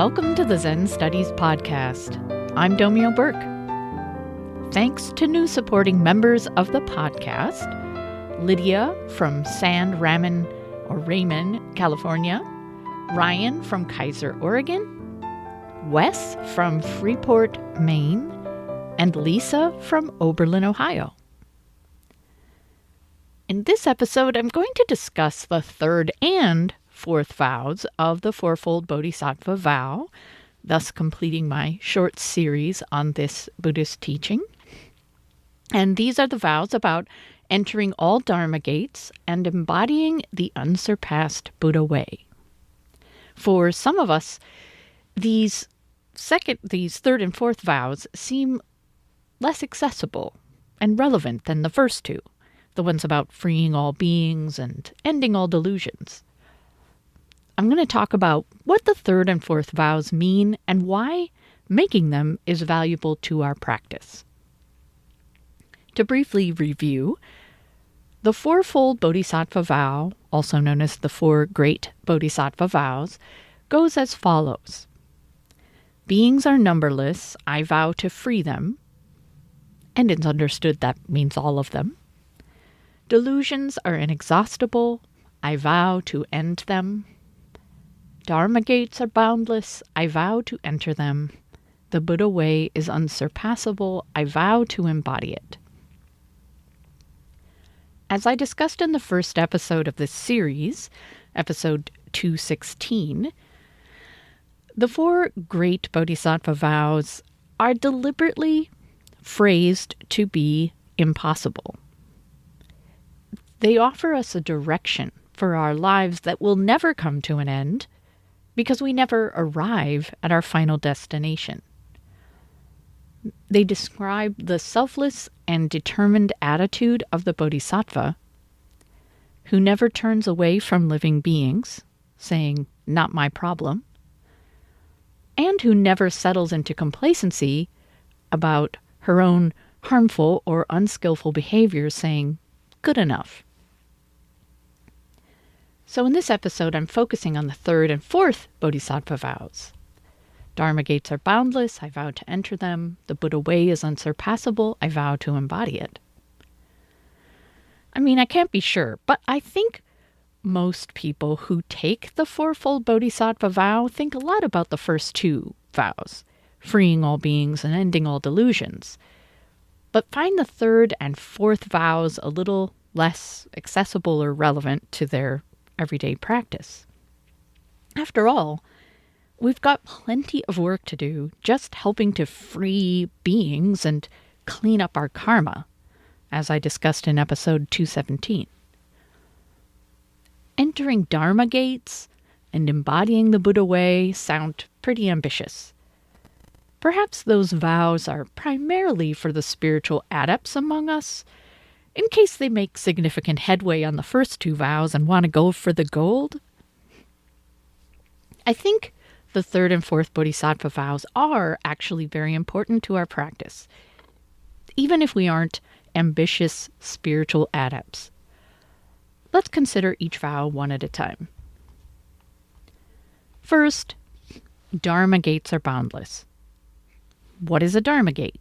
Welcome to the Zen Studies Podcast. I'm Domio Burke. Thanks to new supporting members of the podcast, Lydia from Raymond, California, Ryan from Kaiser, Oregon, Wes from Freeport, Maine, and Lisa from Oberlin, Ohio. In this episode, I'm going to discuss the third and fourth vows of the Fourfold Bodhisattva Vow, thus completing my short series on this Buddhist teaching. And these are the vows about entering all Dharma Gates and embodying the unsurpassed Buddha way. For some of us, these third and fourth vows seem less accessible and relevant than the first two, the ones about freeing all beings and ending all delusions. I'm going to talk about what the third and fourth vows mean and why making them is valuable to our practice. To briefly review, the Fourfold Bodhisattva Vow, also known as the Four Great Bodhisattva Vows, goes as follows. Beings are numberless, I vow to free them, and it's understood that means all of them. Delusions are inexhaustible, I vow to end them. Dharma Gates are boundless, I vow to enter them. The Buddha way is unsurpassable, I vow to embody it. As I discussed in the first episode of this series, episode 216, the four great Bodhisattva vows are deliberately phrased to be impossible. They offer us a direction for our lives that will never come to an end because we never arrive at our final destination. They describe the selfless and determined attitude of the Bodhisattva, who never turns away from living beings, saying, "Not my problem," and who never settles into complacency about her own harmful or unskillful behaviors, saying, "Good enough." So in this episode, I'm focusing on the third and fourth Bodhisattva vows. Dharma Gates are boundless, I vow to enter them. The Buddha way is unsurpassable, I vow to embody it. I can't be sure, but I think most people who take the Fourfold Bodhisattva Vow think a lot about the first two vows, freeing all beings and ending all delusions, but find the third and fourth vows a little less accessible or relevant to their everyday practice. After all, we've got plenty of work to do just helping to free beings and clean up our karma, as I discussed in episode 217. Entering Dharma Gates and embodying the Buddha way sound pretty ambitious. Perhaps those vows are primarily for the spiritual adepts among us, in case they make significant headway on the first two vows and want to go for the gold. I think the third and fourth Bodhisattva vows are actually very important to our practice, even if we aren't ambitious spiritual adepts. Let's consider each vow one at a time. First, Dharma Gates are boundless. What is a Dharma Gate?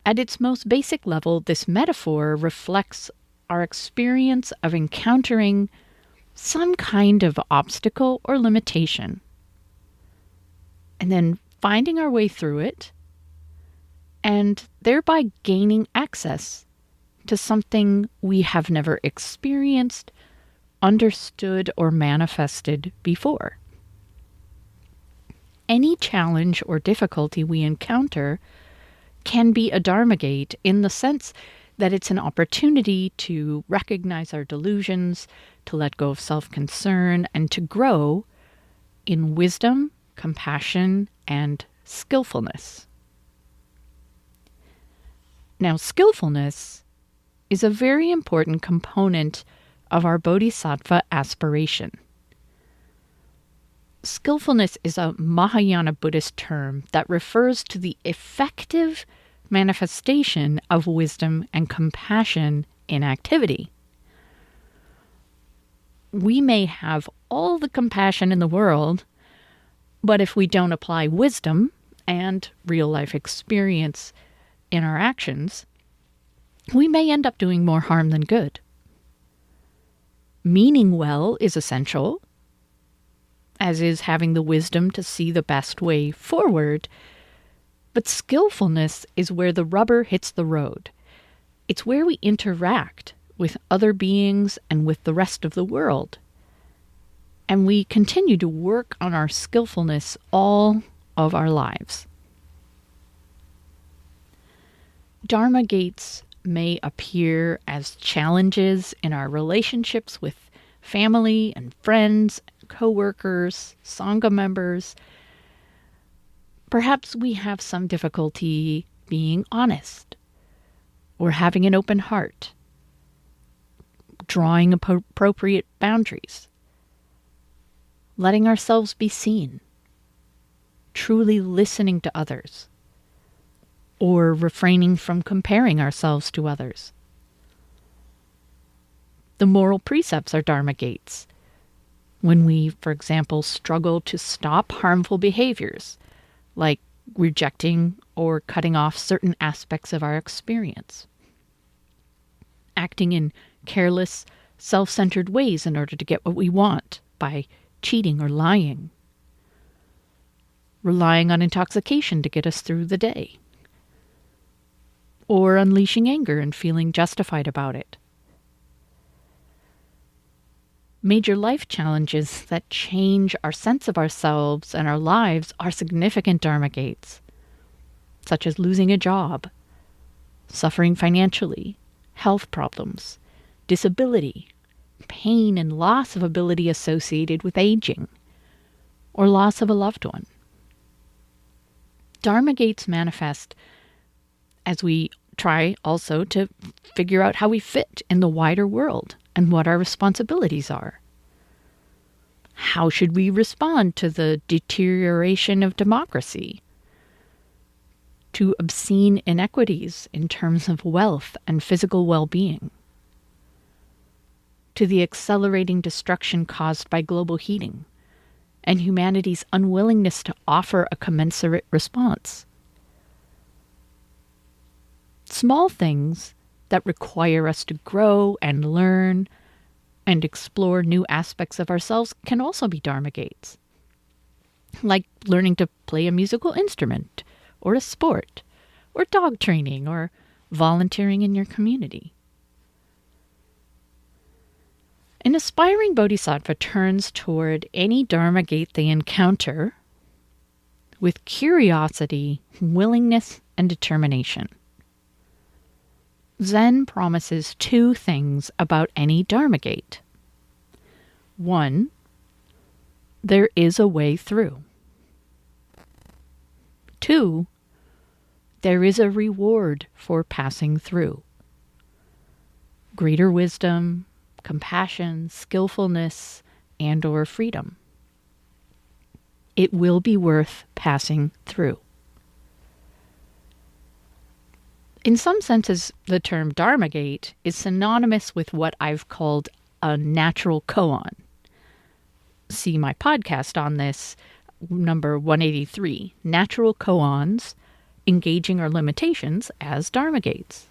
At its most basic level, this metaphor reflects our experience of encountering some kind of obstacle or limitation, and then finding our way through it, and thereby gaining access to something we have never experienced, understood, or manifested before. Any challenge or difficulty we encounter can be a Dharma Gate in the sense that it's an opportunity to recognize our delusions, to let go of self-concern, and to grow in wisdom, compassion, and skillfulness. Now, skillfulness is a very important component of our Bodhisattva aspiration. Skillfulness is a Mahayana Buddhist term that refers to the effective manifestation of wisdom and compassion in activity. We may have all the compassion in the world, But if we don't apply wisdom and real-life experience in our actions, we may end up doing more harm than good. Meaning well is essential, as is having the wisdom to see the best way forward, but skillfulness is where the rubber hits the road. It's where we interact with other beings and with the rest of the world. And we continue to work on our skillfulness all of our lives. Dharma Gates may appear as challenges in our relationships with family and friends, co-workers, Sangha members. Perhaps we have some difficulty being honest or having an open heart, drawing appropriate boundaries, letting ourselves be seen, truly listening to others, or refraining from comparing ourselves to others. The moral precepts are Dharma Gates. When we, for example, struggle to stop harmful behaviors, like rejecting or cutting off certain aspects of our experience, acting in careless, self-centered ways in order to get what we want by cheating or lying, relying on intoxication to get us through the day, or unleashing anger and feeling justified about it. Major life challenges that change our sense of ourselves and our lives are significant Dharma Gates, such as losing a job, suffering financially, health problems, disability, pain and loss of ability associated with aging, or loss of a loved one. Dharma Gates manifest as we try also to figure out how we fit in the wider world and what our responsibilities are. How should we respond to the deterioration of democracy, to obscene inequities in terms of wealth and physical well-being, to the accelerating destruction caused by global heating and humanity's unwillingness to offer a commensurate response? Small things that require us to grow and learn and explore new aspects of ourselves can also be Dharma Gates, like learning to play a musical instrument, or a sport, or dog training, or volunteering in your community. An aspiring bodhisattva turns toward any Dharma Gate they encounter with curiosity, willingness, and determination. Zen promises two things about any Dharma Gate. 1, there is a way through. 2, there is a reward for passing through. Greater wisdom, compassion, skillfulness, and/or freedom. It will be worth passing through. In some senses, the term Dharma Gate is synonymous with what I've called a natural koan. See my podcast on this, number 183, Natural Koans, Engaging Our Limitations as Dharma Gates.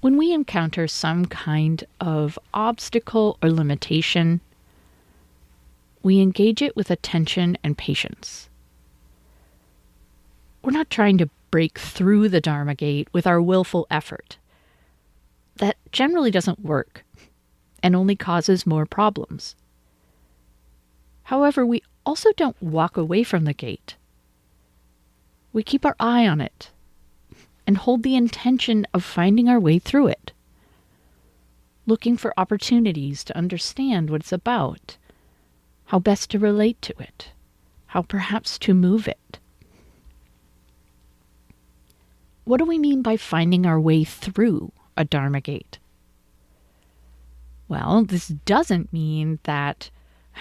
When we encounter some kind of obstacle or limitation, we engage it with attention and patience. We're not trying to break through the Dharma Gate with our willful effort. That generally doesn't work and only causes more problems. However, we also don't walk away from the gate. We keep our eye on it and hold the intention of finding our way through it, looking for opportunities to understand what it's about, how best to relate to it, how perhaps to move it. What do we mean by finding our way through a Dharma Gate? Well, this doesn't mean that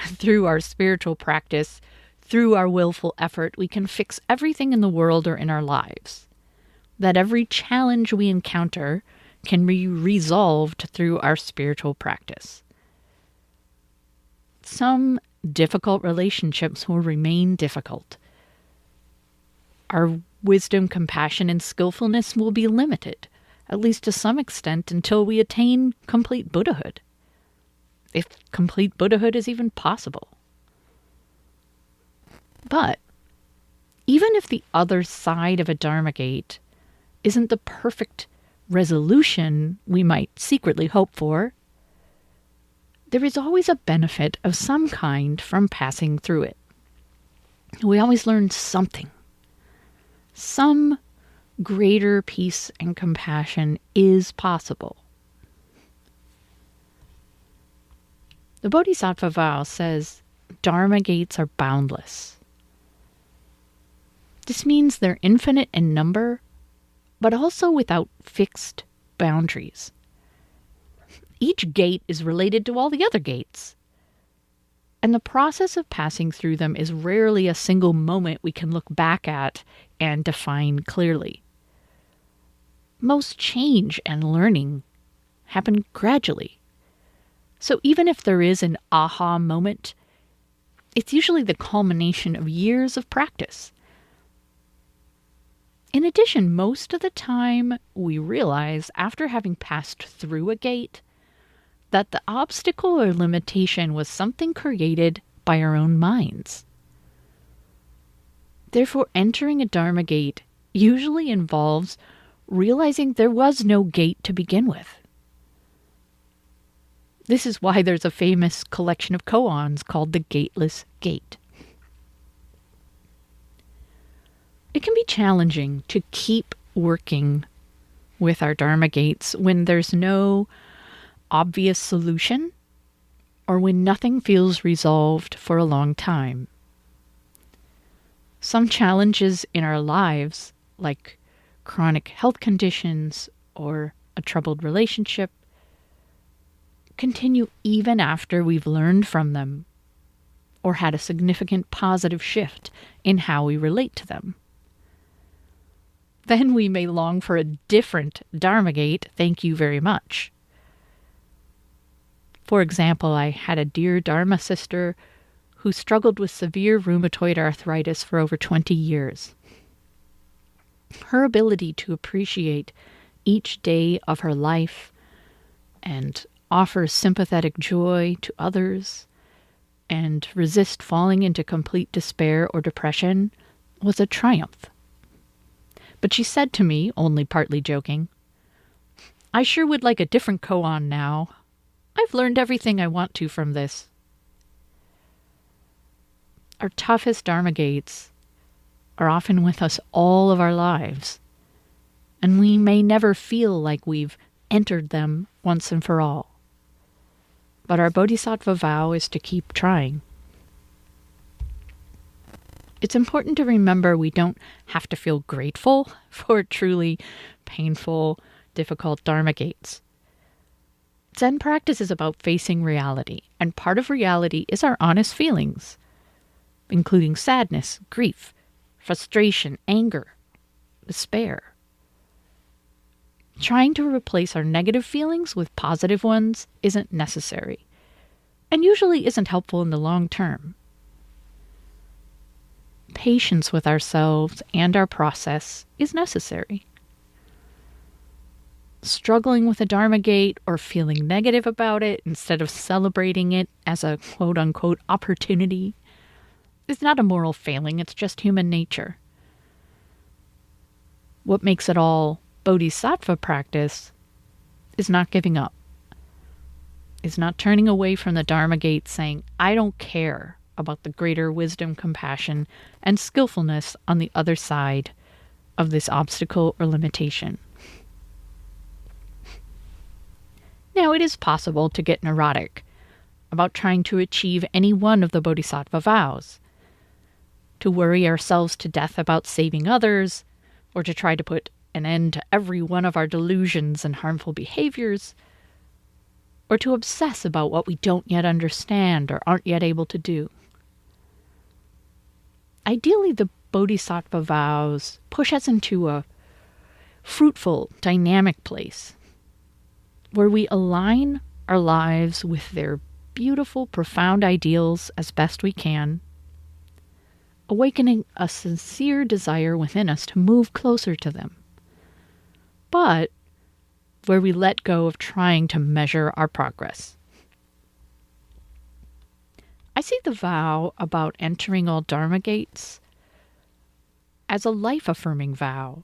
through our spiritual practice, through our willful effort, we can fix everything in the world or in our lives. That every challenge we encounter can be resolved through our spiritual practice. Some difficult relationships will remain difficult. Our wisdom, compassion, and skillfulness will be limited, at least to some extent, until we attain complete Buddhahood. If complete Buddhahood is even possible. But even if the other side of a Dharma Gate isn't the perfect resolution we might secretly hope for, there is always a benefit of some kind from passing through it. We always learn something. Some greater peace and compassion is possible. The Bodhisattva Vow says Dharma Gates are boundless. This means they're infinite in number, but also without fixed boundaries. Each gate is related to all the other gates. And the process of passing through them is rarely a single moment we can look back at and define clearly. Most change and learning happen gradually. So even if there is an aha moment, it's usually the culmination of years of practice. In addition, most of the time we realize after having passed through a gate that the obstacle or limitation was something created by our own minds. Therefore, entering a Dharma Gate usually involves realizing there was no gate to begin with. This is why there's a famous collection of koans called the Gateless Gate. It can be challenging to keep working with our Dharma Gates when there's no obvious solution or when nothing feels resolved for a long time. Some challenges in our lives, like chronic health conditions or a troubled relationship, continue even after we've learned from them or had a significant positive shift in how we relate to them. Then we may long for a different Dharma Gate, thank you very much. For example, I had a dear Dharma sister who struggled with severe rheumatoid arthritis for over 20 years. Her ability to appreciate each day of her life and offer sympathetic joy to others and resist falling into complete despair or depression was a triumph. But she said to me, only partly joking, "I sure would like a different koan now. I've learned everything I want to from this." Our toughest Dharma Gates are often with us all of our lives, and we may never feel like we've entered them once and for all. But our Bodhisattva vow is to keep trying. It's important to remember we don't have to feel grateful for truly painful, difficult Dharma Gates. Zen practice is about facing reality, and part of reality is our honest feelings, including sadness, grief, frustration, anger, despair. Trying to replace our negative feelings with positive ones isn't necessary, and usually isn't helpful in the long term. Patience with ourselves and our process is necessary. Struggling with a Dharma Gate or feeling negative about it instead of celebrating it as a quote-unquote opportunity is not a moral failing, it's just human nature. What makes it all Bodhisattva practice is not giving up, is not turning away from the Dharma Gate saying, "I don't care about the greater wisdom, compassion, and skillfulness on the other side of this obstacle or limitation." Now, it is possible to get neurotic about trying to achieve any one of the Bodhisattva vows, to worry ourselves to death about saving others, or to try to put an end to every one of our delusions and harmful behaviors, or to obsess about what we don't yet understand or aren't yet able to do. Ideally, the Bodhisattva vows push us into a fruitful, dynamic place where we align our lives with their beautiful, profound ideals as best we can, awakening a sincere desire within us to move closer to them, but where we let go of trying to measure our progress. I see the vow about entering all Dharma Gates as a life-affirming vow,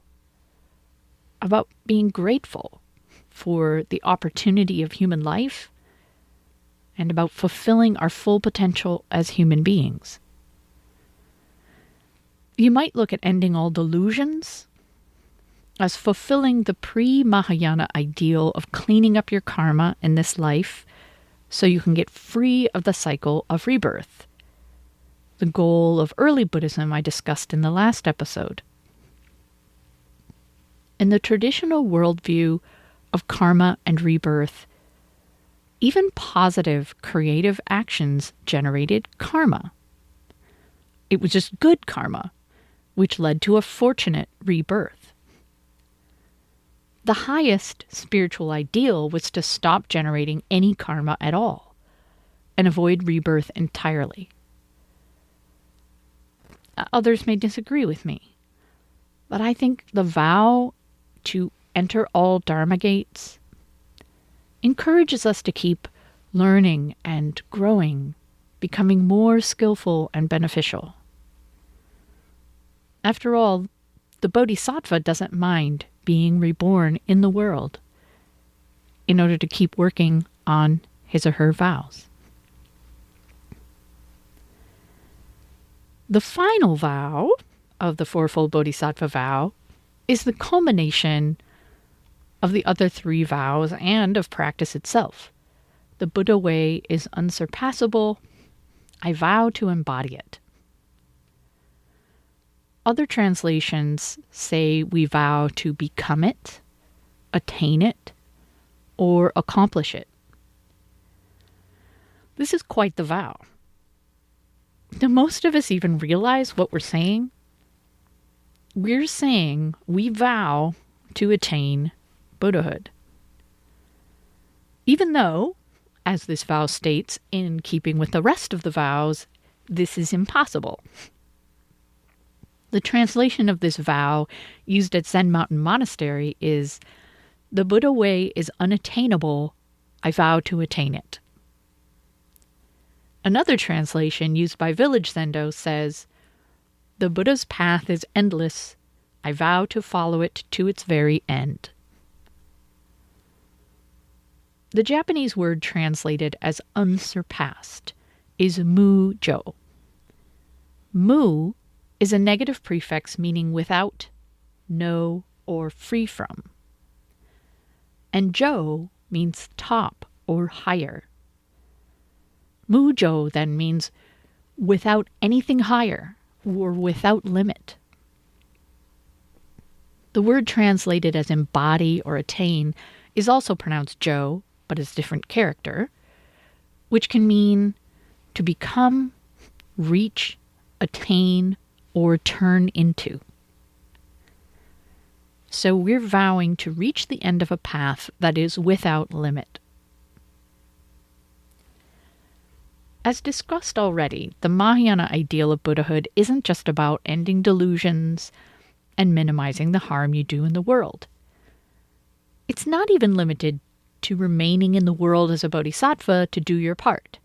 about being grateful for the opportunity of human life and about fulfilling our full potential as human beings. You might look at ending all delusions as fulfilling the pre-Mahayana ideal of cleaning up your karma in this life so you can get free of the cycle of rebirth, the goal of early Buddhism I discussed in the last episode. In the traditional worldview of karma and rebirth, even positive creative actions generated karma. It was just good karma, which led to a fortunate rebirth. The highest spiritual ideal was to stop generating any karma at all and avoid rebirth entirely. Others may disagree with me, but I think the vow to enter all Dharma Gates encourages us to keep learning and growing, becoming more skillful and beneficial. After all, the Bodhisattva doesn't mind being reborn in the world in order to keep working on his or her vows. The final vow of the Fourfold Bodhisattva Vow is the culmination of the other three vows and of practice itself. The Buddha way is unsurpassable. I vow to embody it. Other translations say we vow to become it, attain it, or accomplish it. This is quite the vow. Do most of us even realize what we're saying? We're saying we vow to attain Buddhahood. Even though, as this vow states, in keeping with the rest of the vows, this is impossible. The translation of this vow used at Zen Mountain Monastery is, "The Buddha way is unattainable. I vow to attain it." Another translation used by Village Zendo says, "The Buddha's path is endless. I vow to follow it to its very end." The Japanese word translated as unsurpassed is mu-jo. Mu is a negative prefix meaning without, no, or free from. And jo means top or higher. Mu-jo then means without anything higher or without limit. The word translated as embody or attain is also pronounced jo, but is different character, which can mean to become, reach, attain, or turn into. So we're vowing to reach the end of a path that is without limit. As discussed already, the Mahayana ideal of Buddhahood isn't just about ending delusions and minimizing the harm you do in the world. It's not even limited to remaining in the world as a bodhisattva to do your part,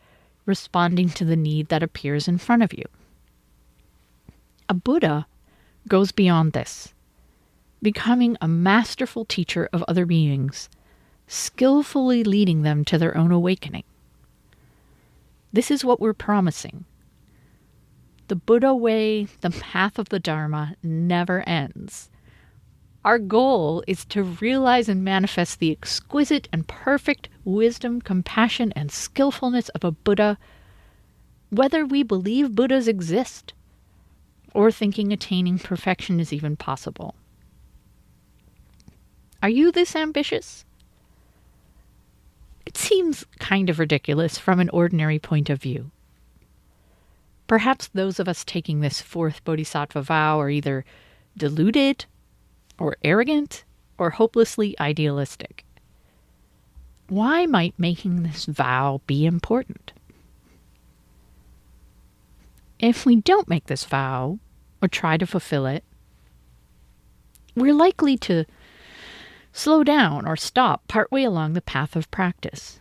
responding to the need that appears in front of you. A Buddha goes beyond this, becoming a masterful teacher of other beings, skillfully leading them to their own awakening. This is what we're promising. The Buddha way, the path of the Dharma, never ends. Our goal is to realize and manifest the exquisite and perfect wisdom, compassion, and skillfulness of a Buddha, whether we believe Buddhas exist or thinking attaining perfection is even possible. Are you this ambitious? It seems kind of ridiculous from an ordinary point of view. Perhaps those of us taking this fourth bodhisattva vow are either deluded or arrogant or hopelessly idealistic. Why might making this vow be important? if we don't make this vow or try to fulfill it, we're likely to slow down or stop partway along the path of practice.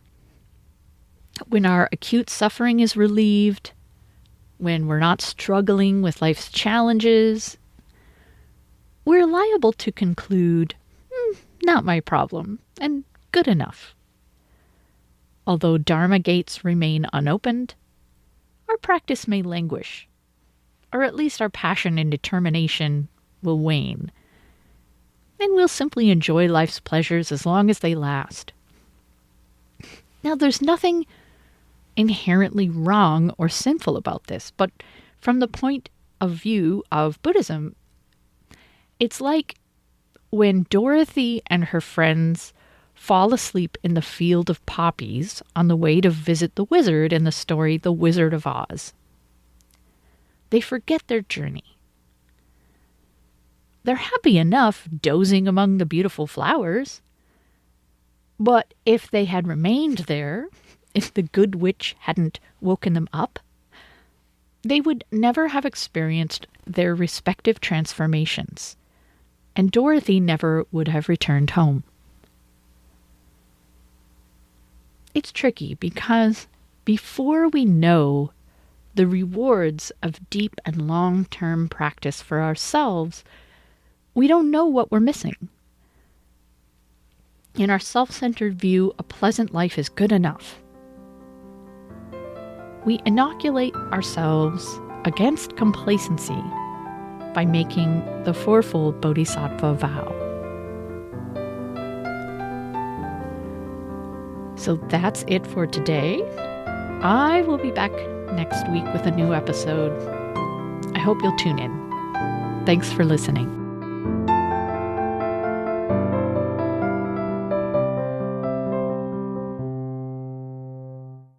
When our acute suffering is relieved, when we're not struggling with life's challenges, we're liable to conclude, not my problem, and good enough. Although Dharma gates remain unopened, our practice may languish, or at least our passion and determination will wane, and we'll simply enjoy life's pleasures as long as they last. Now, there's nothing inherently wrong or sinful about this, but from the point of view of Buddhism, it's like when Dorothy and her friends fall asleep in the field of poppies on the way to visit the wizard in the story The Wizard of Oz. They forget their journey. They're happy enough dozing among the beautiful flowers, but if they had remained there, if the good witch hadn't woken them up, they would never have experienced their respective transformations, and Dorothy never would have returned home. It's tricky because before we know the rewards of deep and long-term practice for ourselves, we don't know what we're missing. In our self-centered view, a pleasant life is good enough. We inoculate ourselves against complacency by making the Fourfold Bodhisattva Vow. So that's it for today. I will be back next week with a new episode. I hope you'll tune in. Thanks for listening.